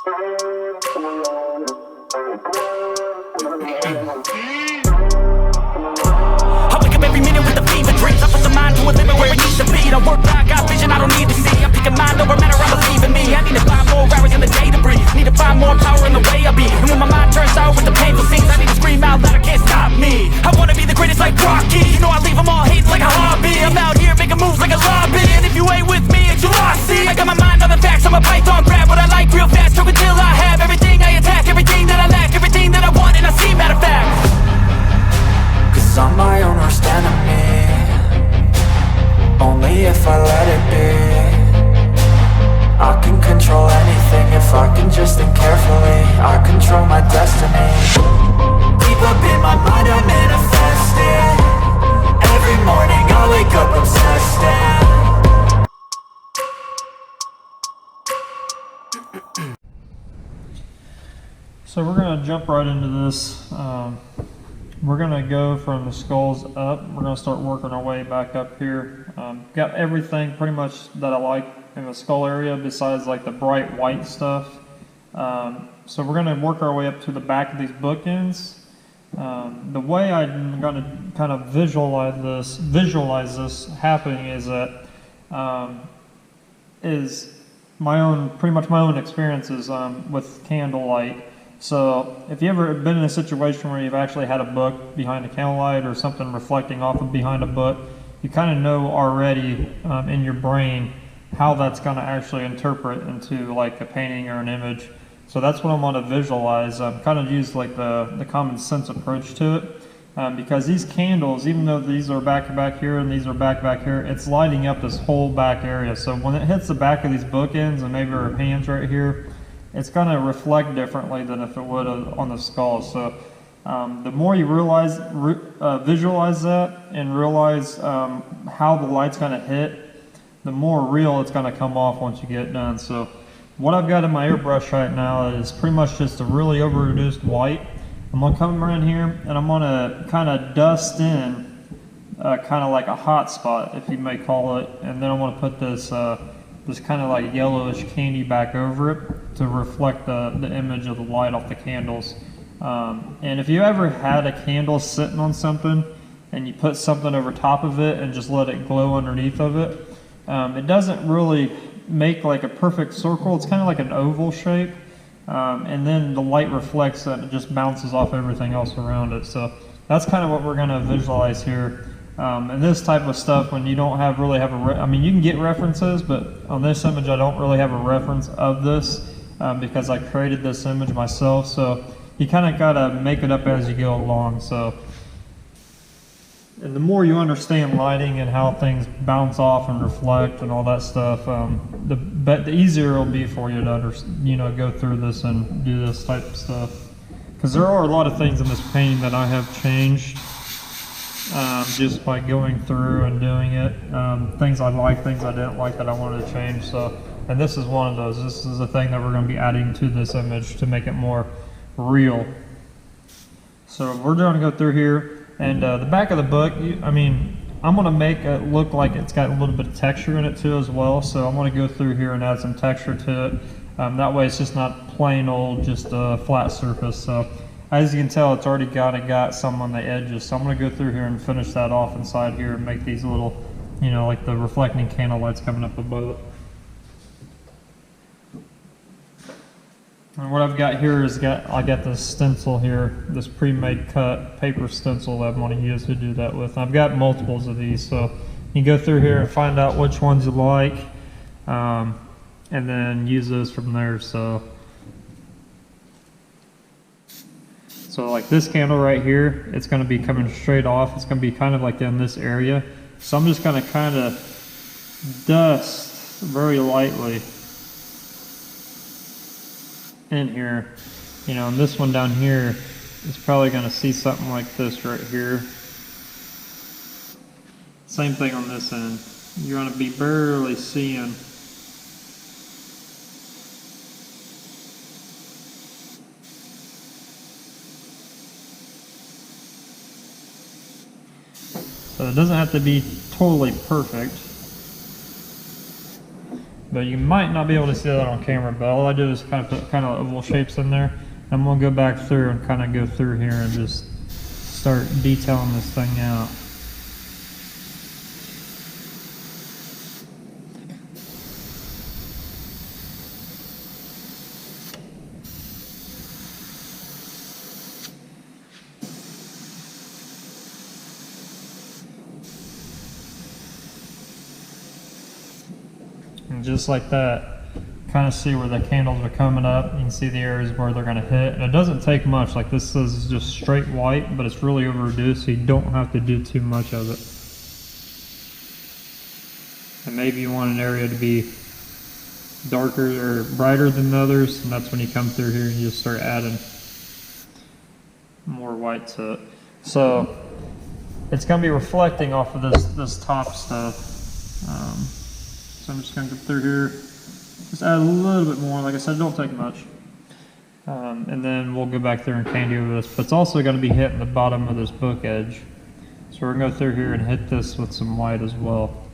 I wake up every minute with a fever dreams. I put the mind to a limit where it needs to be. I work blind, got vision I don't need to see. I'm picking mind over matter, I believe in me. I need to find more hours in the day to breathe. Need to find more power in the way I be. And when my mind turns out with the painful scenes, I need to scream out loud, I can't stop me. I wanna be the greatest like Rocky. You know I leave them all hating like a hobby. I'm out here making moves like a lobby. And if you ain't with me, it's you lost, see. I got my mind on the facts, I'm a python, grab what I like real fast. Choke until I have everything I attack, everything that I lack, everything that I want, and I see, matter of fact. I'm my own worst enemy. Only if I let it be. I can control anything if I can just think carefully. I control my destiny. Deep up in my mind I manifest it. Every morning I wake up obsessed and so we're going to jump right into this. We're going to go from the skulls up. We're going to start working our way back up here. Got everything pretty much that I like in the skull area besides like the bright white stuff. So we're going to work our way up to the back of these bookends. The way I'm going to kind of visualize this happening is that is pretty much my own experiences with candlelight. So if you ever been in a situation where you've actually had a book behind a candlelight or something reflecting off of behind a book, you kind of know already in your brain how that's going to actually interpret into like a painting or an image. So that's what I'm going to visualize. Kind of use like the common sense approach to it, because these candles, even though these are back here and these are back here, it's lighting up this whole back area. So when it hits the back of these bookends and maybe our hands right here, it's going to reflect differently than if it would on the skull. So the more you visualize that and realize how the light's going to hit, the more real it's going to come off once you get done. So what I've got in my airbrush right now is pretty much just a really over-reduced white. I'm going to come around here and I'm going to kind of dust in kind of like a hot spot, if you may call it, and then I want to put this kind of like yellowish candy back over it to reflect the image of the light off the candles. And if you ever had a candle sitting on something and you put something over top of it and just let it glow underneath of it, it doesn't really make like a perfect circle. It's kind of like an oval shape, and then the light reflects that and it just bounces off everything else around it. So that's kind of what we're going to visualize here. And this type of stuff, when you don't really have I mean, you can get references, but on this image I don't really have a reference of this because I created this image myself. So you kind of got to make it up as you go along. So, and the more you understand lighting and how things bounce off and reflect and all that stuff, the easier it'll be for you to go through this and do this type of stuff. Because there are a lot of things in this painting that I have changed. Just by going through and doing it, things I like, things I didn't like that I wanted to change. So, and this is one of those. This is a thing that we're going to be adding to this image to make it more real. So we're going to go through here, and the back of the book, I'm going to make it look like it's got a little bit of texture in it too as well. So I'm going to go through here and add some texture to it. That way it's just not plain old, just a flat surface. So as you can tell, it's already got some on the edges. So I'm going to go through here and finish that off inside here and make these little, like the reflecting candle lights coming up above it. And what I've got here is I got this stencil here, this pre-made cut paper stencil that I'm going to use to do that with. And I've got multiples of these, so you can go through here and find out which ones you like, and then use those from there. So like this candle right here, it's going to be coming straight off. It's going to be kind of like in this area. So I'm just going to kind of dust very lightly in here. And this one down here is probably going to see something like this right here. Same thing on this end. You're going to be barely seeing. So it doesn't have to be totally perfect. But you might not be able to see that on camera, but all I did is kind of put kind of oval shapes in there. I'm gonna go back through and kind of go through here and just start detailing this thing out. And just like that, kind of see where the candles are coming up. You can see the areas where they're going to hit. And it doesn't take much. Like this is just straight white, but it's really over-reduced, so you don't have to do too much of it. And maybe you want an area to be darker or brighter than others, and that's when you come through here and you just start adding more white to it. So it's going to be reflecting off of this top stuff. So I'm just going to go through here, just add a little bit more. Like I said, don't take much. And then we'll go back there and candy over this. But it's also going to be hitting the bottom of this book edge. So we're going to go through here and hit this with some white as well.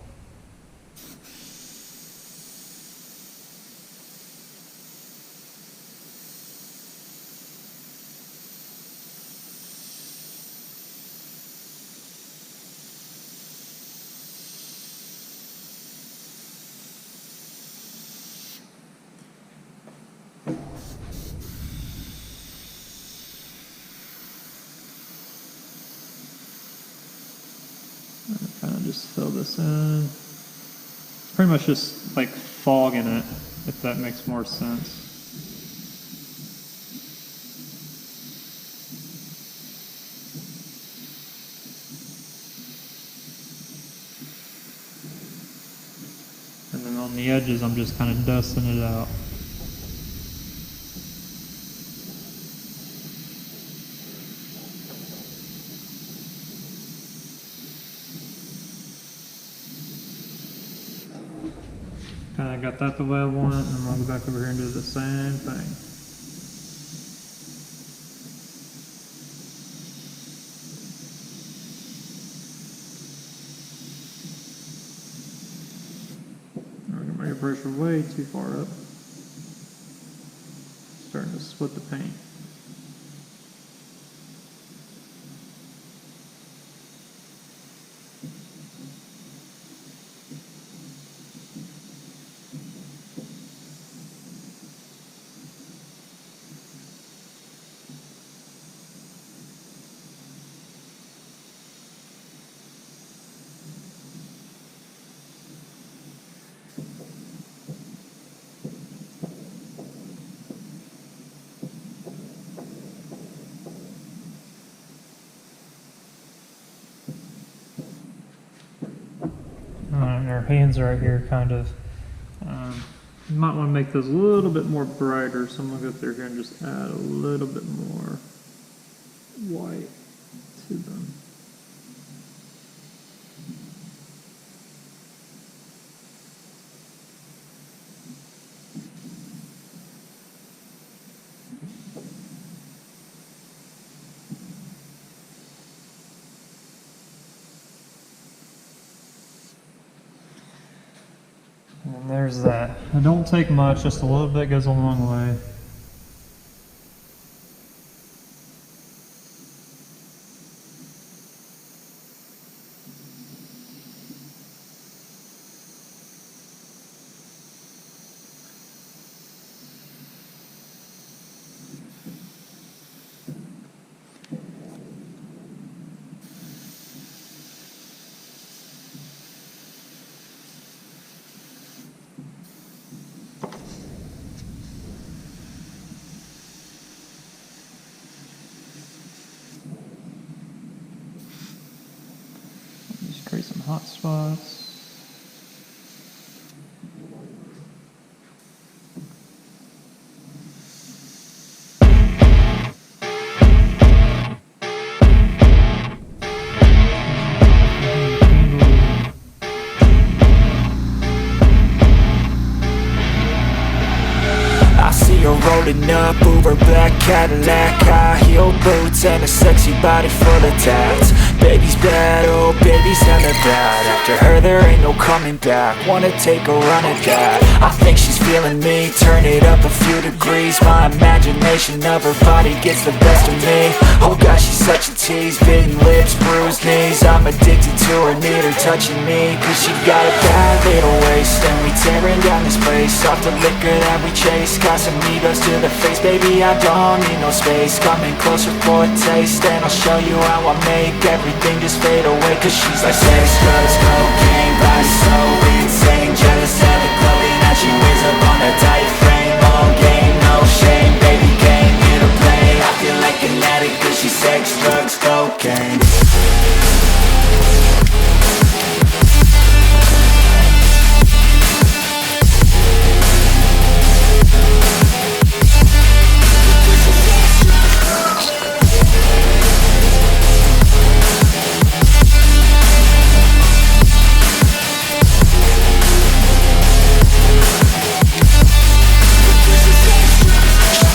Kind of just fill this in. Pretty much just like fog in it, if that makes more sense. And then on the edges, I'm just kind of dusting it out. Kind of got that the way I want it, and I'll go back over here and do the same thing. I'm going to make the pressure way too far up. Starting to split the paint. And our hands right here kind of, you might want to make those a little bit more brighter, so I'm going to go through here and just add a little bit more white to them. And there's that. It don't take much, just a little bit goes a long way. Just create some hot spots. I see her roll Rolling up, Uber black Cadillac, high heel boots and a sexy body full of tats. Baby's bad, oh baby's hella bad. After her there ain't no coming back. Wanna take a run at that. I think she's feeling me, turn it up a few degrees. My imagination of her body gets the best of me. Oh gosh, she's such a tease, bitten lips, bruised knees. I'm addicted to her, need her touching me. Cause she got a bad little waist, and we tearing down this place. Off the liquor that we chase, Casamigos to the face. Baby, I don't need no space. Coming closer for a taste, and I'll show you how I make everything just fade away. Cause she's like sex, drugs, cocaine, body so insane. Jealous of the clothing that she wears up on her tight frame. All game, no shame, baby came here to play. I feel like an addict cause she's sex, drugs, cocaine.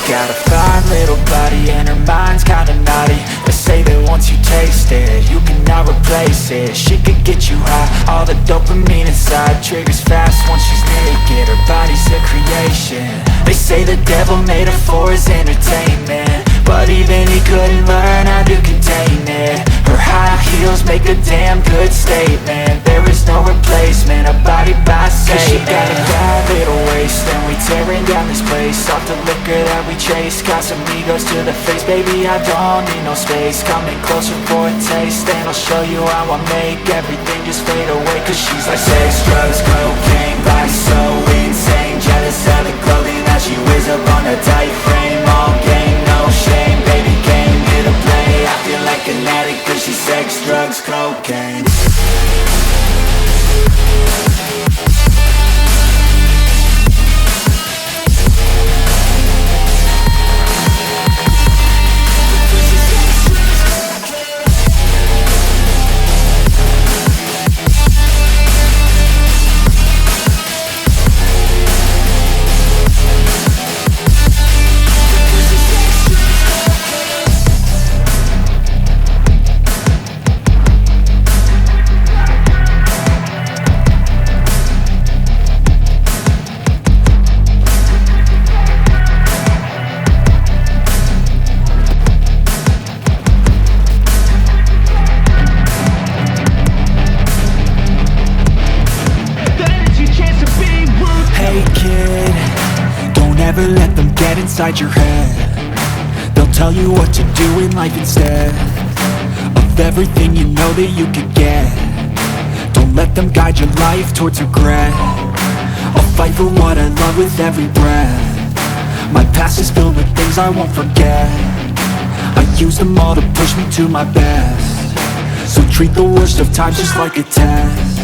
Got a fine little body and her mind's kinda naughty. They say that once you taste it, you cannot replace it. She could get you high, all the dopamine inside triggers fast once she's naked. Her body's a creation. They say the devil made her for his entertainment, but even he couldn't learn how to contain it. Her high heels make a damn good statement. There is no replacement, a body by Satan. Cause she got a bad little waist, and we tearing down this place. Off the liquor that we chase, Casamigos to the face. Baby, I don't need no space. Coming closer for a taste, and I'll show you how I make everything just fade away. Cause she's like sex, drugs, cocaine, body so insane. Jealous of the clothing that she wears up on her tight frame. All game, no shame, baby came here to play. I feel like an addict cause she's sex, drugs, cocaine. Never let them get inside your head. They'll tell you what to do in life instead of everything you know that you could get. Don't let them guide your life towards regret. I'll fight for what I love with every breath. My past is filled with things I won't forget. I use them all to push me to my best. So treat the worst of times just like a test.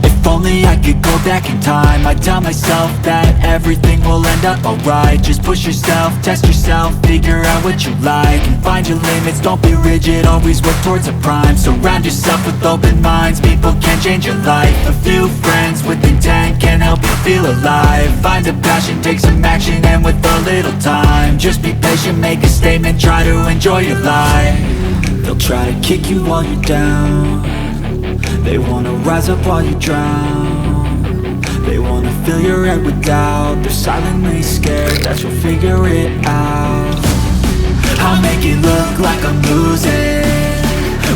If only I could go back in time, I'd tell myself that everything will end up alright. Just push yourself, test yourself, figure out what you like, and find your limits, don't be rigid, always work towards a prime. Surround yourself with open minds, people can change your life. A few friends with intent can help you feel alive. Find a passion, take some action, and with a little time, just be patient, make a statement, try to enjoy your life. They'll try to kick you while you're down. They wanna rise up while you drown. They wanna fill your head with doubt. They're silently scared that you'll figure it out. I'll make it look like I'm losing,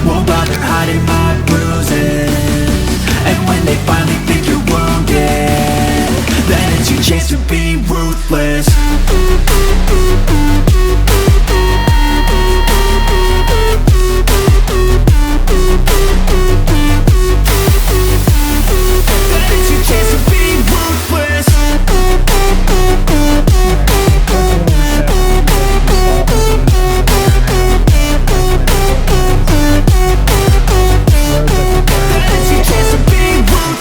won't bother hiding my bruises. And when they finally think you're wounded, then it's your chance to be ruthless.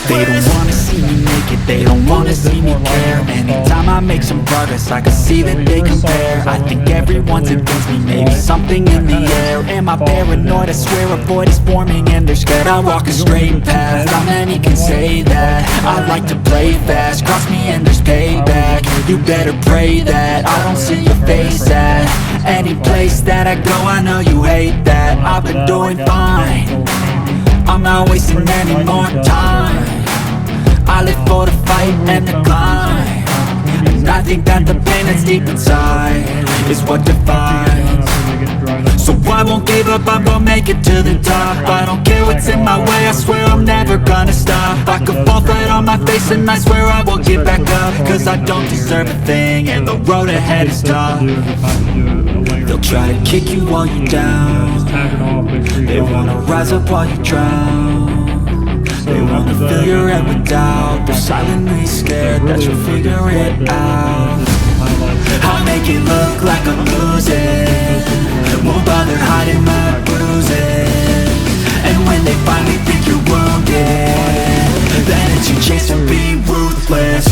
They don't wanna see me make it, they don't wanna see me care. Anytime I make some progress, I can see that they they compare. I think everyone's against me, maybe something in the air. Am I paranoid? I swear a void is forming and they're scared. I walk a straight path, not many can say that. I like to play fast, cross me and there's payback. You better pray that I don't see your face at any place that I go. I know you hate that. I've been doing fine, I'm not wasting any more time. I live for the fight and the climb, and I think that the pain that's deep inside is what defines. So I won't give up, I'm gonna make it to the top. I don't care what's in my way, I swear I'm never gonna stop. I could fall flat on my face and I swear I won't get back up, cause I don't deserve a thing and the road ahead is tough. They'll try to kick you while you're down, they wanna rise up while you drown. They wanna fill your head with doubt, they're silently scared that you'll figure it out. I'll make it look like I'm losing, won't bother hiding my bruises. And when they finally think you're wounded, then it's your chance to be ruthless.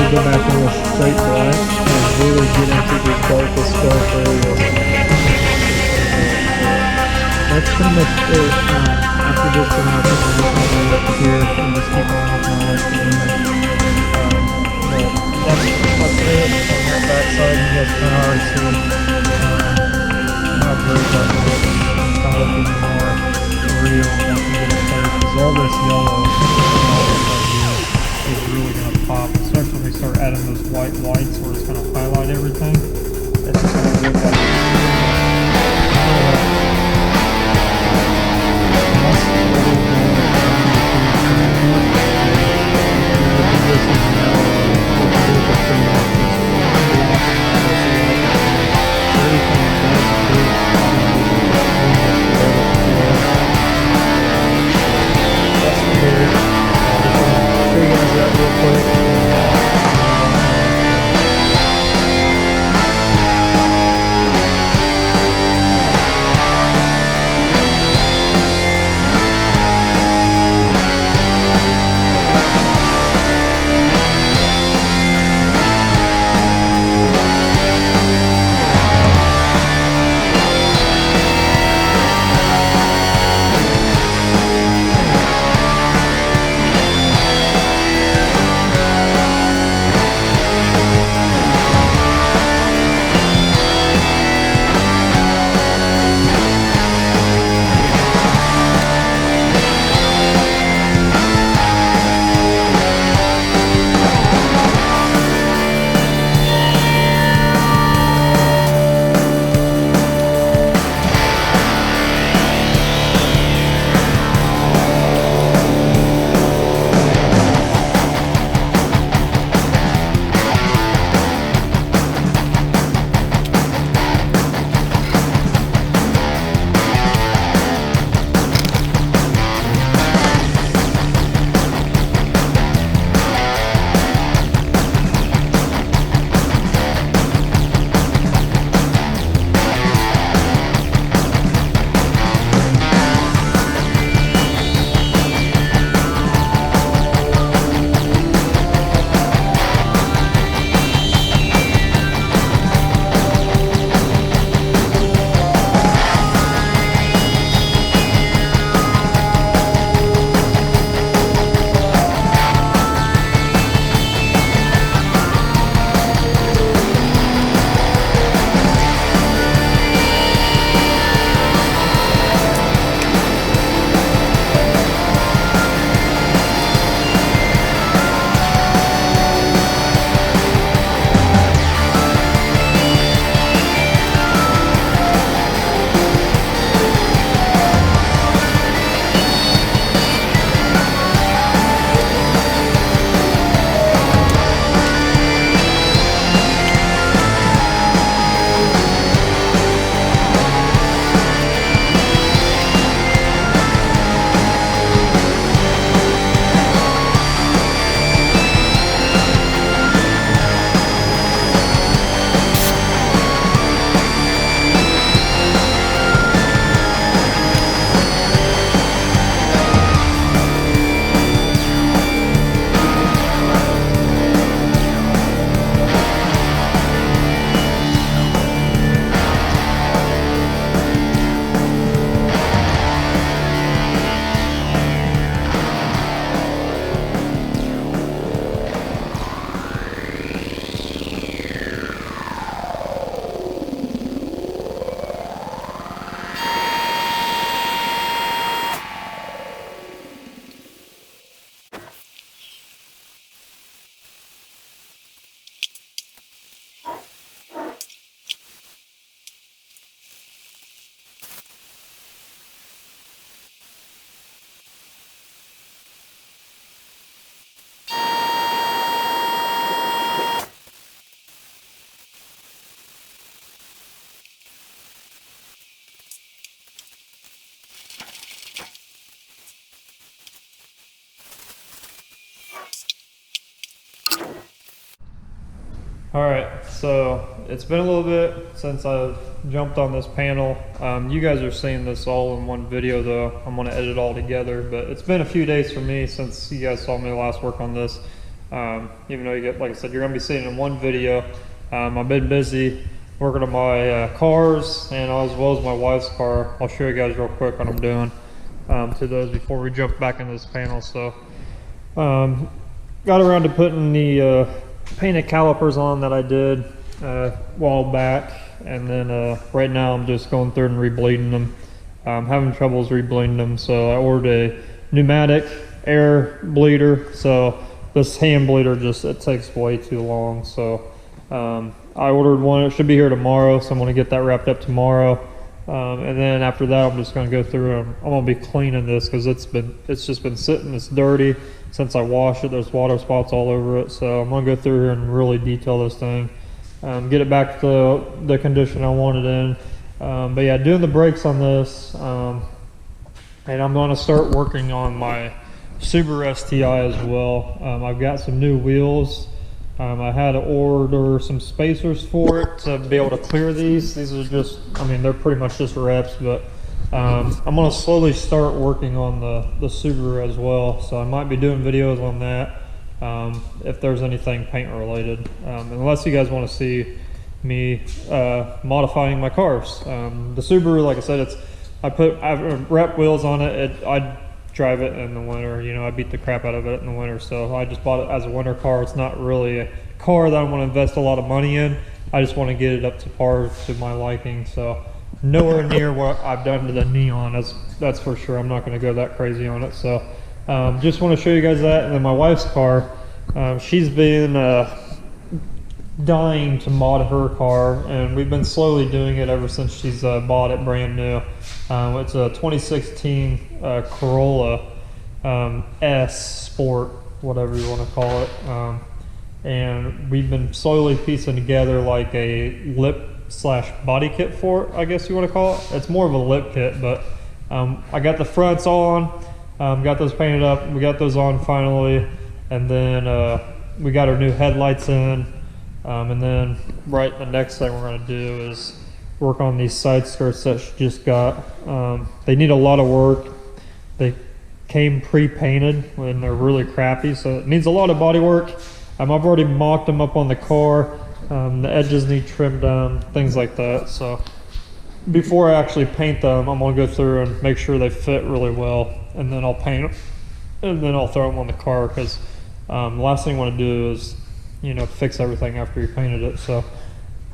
Go back in with straight black and really get into the darkest dark areas. That's pretty much it. After this, I'm going to put my way up here and just keep on with my life again. But that's it on that back side. You guys can already see how great that looks. It's kind of looking more real once you get it close, because all this yellow is really going to pop, especially when we start adding those white lights where it's going to highlight everything. It's just going to look like All right, so it's been a little bit since I've jumped on this panel. You guys are seeing this all in one video though. I'm gonna edit it all together, but it's been a few days for me since you guys saw me last work on this. Even though you get, like I said, you're gonna be seeing it in one video. I've been busy working on my cars and as well as my wife's car. I'll show you guys real quick what I'm doing to those before we jump back into this panel. So got around to putting the painted calipers on that I did a while back, and then right now I'm just going through and rebleeding them. I'm having troubles rebleeding them, so I ordered a pneumatic air bleeder. So this hand bleeder it takes way too long. So I ordered one. It should be here tomorrow, so I'm going to get that wrapped up tomorrow. And then after that, I'm just going to go through and I'm going to be cleaning this because it's just been sitting. It's dirty since I washed it. There's water spots all over it. So I'm going to go through here and really detail this thing, get it back to the condition I want it in. But yeah, doing the brakes on this, and I'm going to start working on my Subaru STI as well. I've got some new wheels. I had to order some spacers for it to be able to clear these. These are just, I mean, they're pretty much just reps, but I'm going to slowly start working on the Subaru as well. So I might be doing videos on that if there's anything paint related, unless you guys want to see me modifying my cars. The Subaru, like I said, I've wrapped wheels on it. I drive it in the winter, you know, I beat the crap out of it in the winter, so I just bought it as a winter car. It's not really a car that I want to invest a lot of money in. I just want to get it up to par to my liking. So nowhere near what I've done to the Neon, that's for sure. I'm not going to go that crazy on it. So just want to show you guys that. And then my wife's car, she's been dying to mod her car, and we've been slowly doing it ever since she's bought it brand new. It's a 2016 Corolla S Sport, whatever you want to call it, and we've been slowly piecing together like a lip / body kit for it, I guess you want to call it. It's more of a lip kit, but I got the fronts on, got those painted up, we got those on finally, and then we got our new headlights in. And then the next thing we're going to do is work on these side skirts that she just got. They need a lot of work. They came pre-painted and they're really crappy, so it needs a lot of body work. I've already mocked them up on the car. The edges need trimmed down, things like that. So before I actually paint them, I'm going to go through and make sure they fit really well, and then I'll paint them, and then I'll throw them on the car, because the last thing I want to do is, you know, fix everything after you painted it. So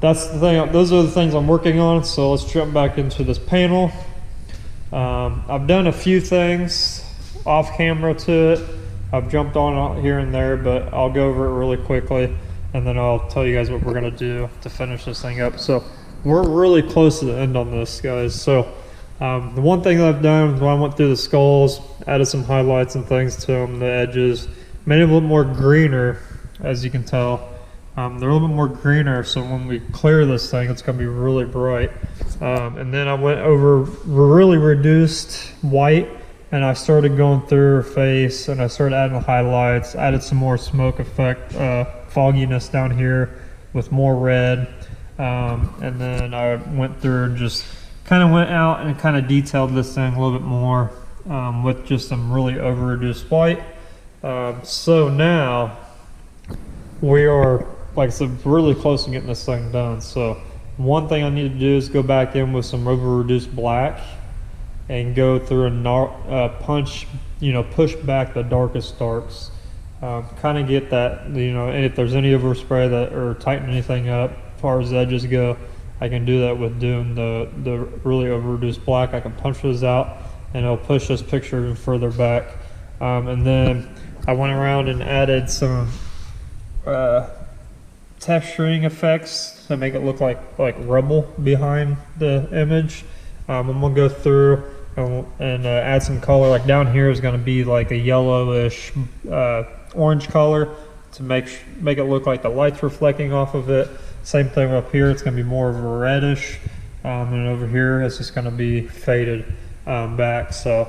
that's the thing. Those are the things I'm working on. So let's jump back into this panel. I've done a few things off camera to it. I've jumped on here and there, but I'll go over it really quickly, and then I'll tell you guys what we're gonna do to finish this thing up. So we're really close to the end on this, guys. So the one thing that I've done is when I went through the skulls, added some highlights and things to them, the edges, made them a little more greener. As you can tell, they're a little bit more greener, so when we clear this thing, it's going to be really bright. And then I went over really reduced white, and I started going through her face, and I started adding the highlights, added some more smoke effect, fogginess down here with more red. And then I went through and just kind of went out and kind of detailed this thing a little bit more with just some really over reduced white. So now we are, like I said, really close to getting this thing done. So one thing I need to do is go back in with some over reduced black and go through and punch, you know, push back the darkest darks, kind of get that, you know, and if there's any overspray that or tighten anything up as far as the edges go, I can do that with doing the really over reduced black. I can punch those out and it'll push this picture even further back. And then I went around and added some texturing effects to make it look like rubble behind the image. I'm gonna go through and add some color. Like down here is gonna be like a yellowish orange color to make it look like the light's reflecting off of it. Same thing up here, it's gonna be more of a reddish, and over here it's just gonna be faded back. So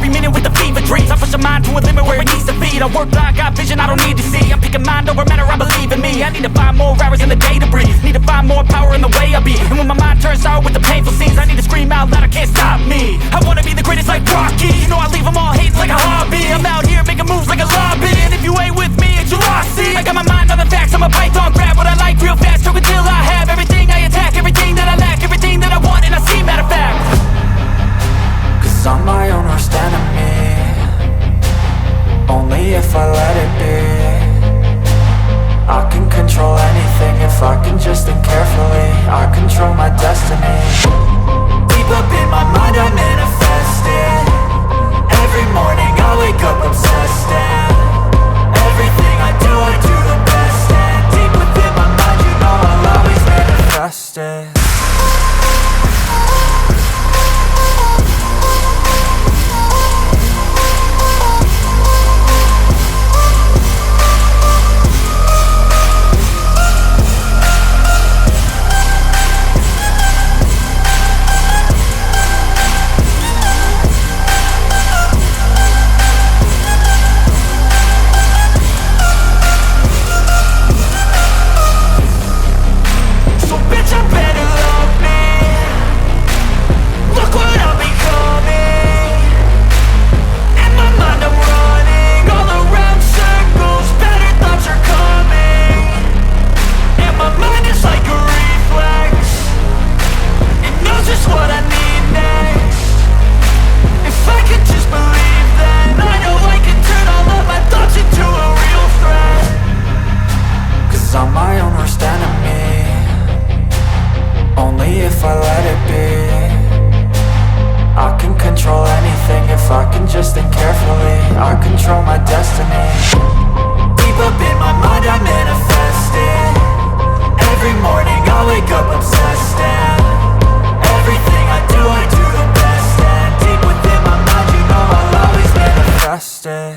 every minute with the fever dreams. I push a mind to a limit where it needs to feed. I work blind, got vision I don't need to see. I'm picking mind over matter, I believe in me. I need to find more hours in the day to breathe. Need to find more power in the way I be. And when my mind turns sour with the painful scenes, I need to scream out loud, I can't stop me. I wanna be the greatest like Rocky. You know I leave them all hating like a hobby. I'm out here making moves like a lobby. And if you ain't with me, it's your loss. See, I got my mind on the facts, I'm a python, grab what I like real fast. Choke until I have everything I attack, everything that I lack, everything that I want, and I see, matter of fact. Cause I'm my own worst enemy, only if I let it be. I can control anything if I can just think carefully. I control my destiny. Deep up in my mind I manifest it. Every morning I wake up obsessed, and everything I do the best. And deep within my mind you know I'll always manifest it. Just think carefully, I control my destiny. Deep up in my mind I manifest it. Every morning I wake up obsessed, and everything I do the best. And deep within my mind you know I'll always manifest it.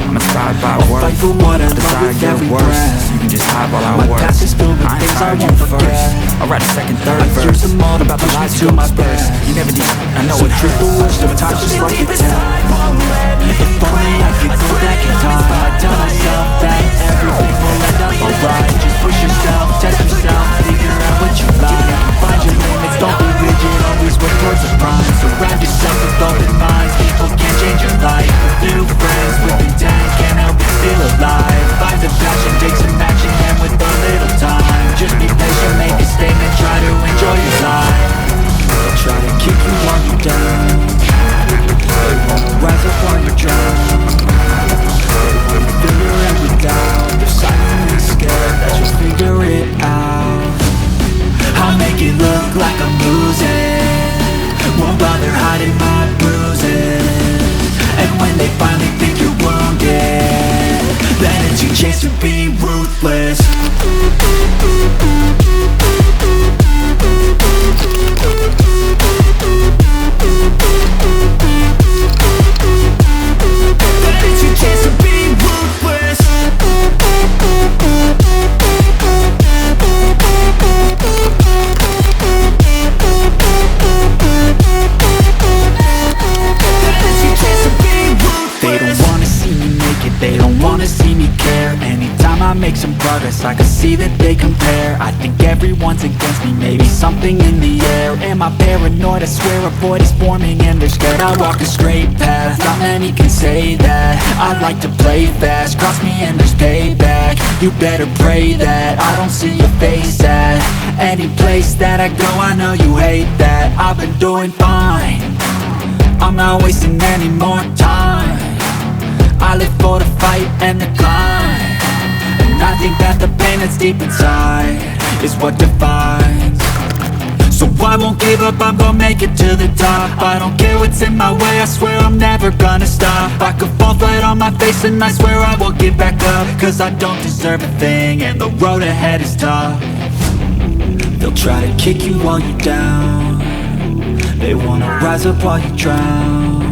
I'm inspired by words. Fight for what I love with every breath. You can just hide while I My work. past is filled with things I won't forget. I'll write a second, third I verse use them all to about the push me lies to you go my disperse. best. You never did, I know So it treat hurts. the worst of times just like a test. If only I could go back in time, I'd tell myself that everything will end up alright. Just push yourself, test yourself, figure out what you like. Find your limits, don't be rigid, always work towards the prime. Surround yourself with open minds, people can change your life. With new friends, with intent, can't help but feel alive. Find the passion, take some action, and with a little time, just be patient, make a statement, try to enjoy your life. They'll try to kick you while you're down, they won't rise up while you're drowned. Fill your head with doubt, they're silently scared that you'll figure it out. I'll make it look like I'm losing, won't bother hiding my bruises. And when they finally think you're wounded, then it's your chance to be ruthless. close, I can see that they compare. I think everyone's against me, maybe something in the air. Am I paranoid? I swear a void is forming and they're scared. I walk a straight path, not many can say that. I like to play fast, cross me and there's payback. You better pray that I don't see your face at any place that I go. I know you hate that. I've been doing fine, I'm not wasting any more time. I live for the fight and the climb, and I think that the pain that's deep inside is what defines. So I won't give up, I'm gonna make it to the top. I don't care what's in my way, I swear I'm never gonna stop. I could fall flat on my face and I swear I will get back up, cause I don't deserve a thing and the road ahead is tough. They'll try to kick you while you're down, they wanna rise up while you drown.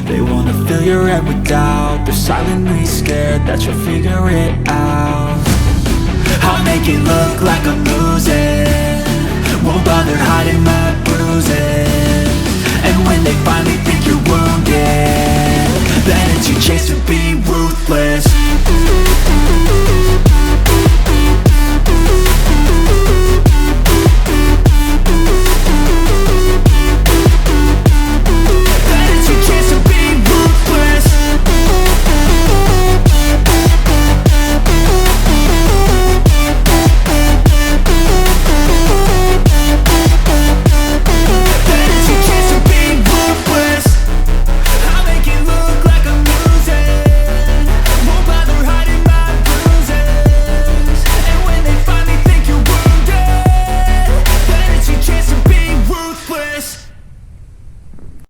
They wanna fill your head with doubt, they're silently scared that you'll figure it out. I'll make it look like I'm losing, won't bother hiding my bruises. And when they finally think you're wounded, then it's your chance to be ruthless.